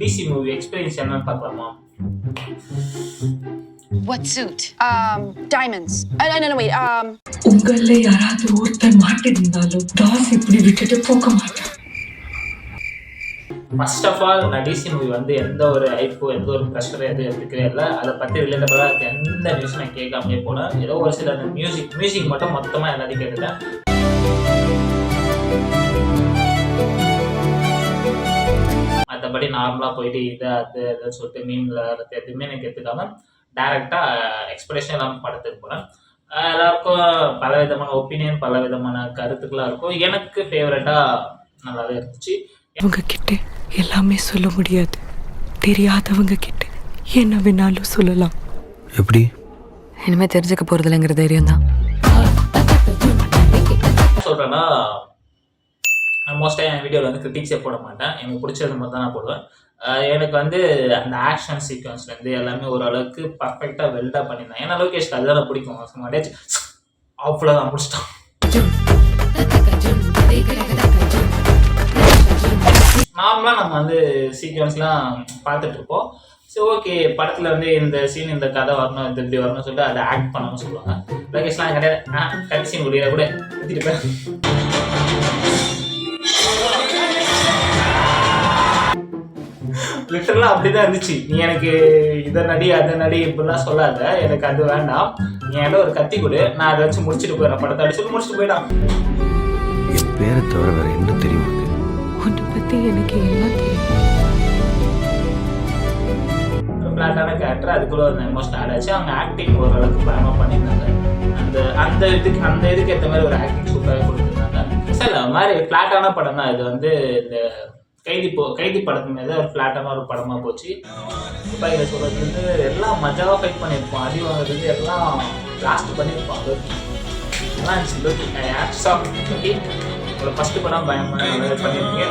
DC movie experience என்னன்னு பார்க்கலாமா? What suit? Diamonds. No, wait. உங்கள யாராவது ஒருத்தர் மாட்டிருந்தாலும் தாஸ் இப்படி விட்டுட்டு போக மாட்டான். ஃபர்ஸ்ட் ஆஃப் ஆல் நான் டிசி மூவி வந்து எந்த ஒரு ஹைப்போ எந்த ஒரு ப்ரெஷர் எதுவும் எடுத்துக்கவே இல்லை. அதை பற்றி ரிலேட்டபுளாக இருக்க எந்த நியூஸ் நான் கேட்காமே போனேன். ஏதோ ஒரு சில அந்த மியூசிக் மட்டும் மொத்தமாக எல்லாத்தையும் கேட்டுட்டேன். மற்றபடி நார்மலாக போயிட்டு இதை அது எதுன்னு சொல்லிட்டு மீனில் எதுவுமே எனக்கு எடுத்துக்காம டைரெக்டாக எக்ஸ்பிரஷன் இல்லாமல் படத்துக்கு போனேன். எல்லாருக்கும் பல விதமான ஒப்பீனியன் பல விதமான கருத்துக்களாக இருக்கும். எனக்கு ஃபேவரட்டாக நல்லாவே இருந்துச்சு. அவங்க கிட்ட எல்லாமே சொல்ல முடியாது, தெரியாதவங்க கிட்ட என்ன வேணாலும் சொல்லலாம். எப்படி? இனிமே தெரிஞ்சுக்க போறதில்லைங்கிற தைரியம் தான். சொல்கிறேன்னா மோஸ்ட்டாக என் வீடியோவில் வந்து கிரிட்டிக்ஸே போட மாட்டேன். எனக்கு பிடிச்சது மாதிரி தான் நான் போடுவேன். எனக்கு வந்து அந்த ஆக்ஷன் சீக்வன்ஸ்லேருந்து எல்லாமே ஓரளவுக்கு பர்ஃபெக்டாக வெல்டாக பண்ணியிருந்தேன். ஏன்னா லோகேஷ்க்கு அதுதான் பிடிக்கும். அப்படியே அவ்வளோதான் முடிச்சிட்டான். நார்மலாக நம்ம வந்து சீக்வன்ஸ்லாம் பார்த்துட்ருப்போம். ஸோ ஓகே, படத்தில் வந்து இந்த சீன் இந்த கதை வரணும், இந்த இப்படி வரணும்னு சொல்லிட்டு அதை ஆக்ட் பண்ணணும்னு சொல்லுவாங்க. லோகேஷ்லாம் கிடையாது, கட் சீன் முடியல கூட ஊற்றிட்டு லிட்டரலாக அப்படி தான் இருந்துச்சு. நீ எனக்கு இதை நடி அதை நடி இப்படிலாம் சொல்லாத, எனக்கு அது வேண்டாம், நீ என்கிட்ட ஒரு கத்தி கொடு, நான் அதை வச்சு முடிச்சுட்டு போயிடறேன் படத்தை அப்படி சொல்லி முடிச்சுட்டு போயிட்டான். என் பேரை தவிர வேற என்ன தெரியும்? உன்னை பத்தி எனக்கு எல்லாம் தெரியும். ஃப்ளாட்டான கேரக்டர், அதுக்குள்ள ஒரு எமோஷனல் ஆட் ஆச்சு. அவங்க ஆக்டிங் ஓரளவுக்கு பயமாக பண்ணியிருந்தாங்க. அந்த இதுக்கு ஏற்ற மாதிரி ஒரு ஆக்டிங் சூப்பராக கொடுத்துருந்தாங்க. சார் அது மாதிரி ஃப்ளாட்டான படம் தான் இது. வந்து இந்த கைதி படத்து மீது ஒரு ஃப்ளாட்டான ஒரு படமாக போச்சு. துப்பாக்கியில் சொல்கிறது வந்து எல்லாம் மஜாவாக ஃபைட் பண்ணியிருப்போம். அடி வாங்குறது எல்லாம் லாஸ்ட் பண்ணியிருப்போம். அது நல்லா இருந்துச்சு. ஓகே, உங்களோட ஃபஸ்ட்டு படம் பயமாக பண்ணியிருக்கீங்க.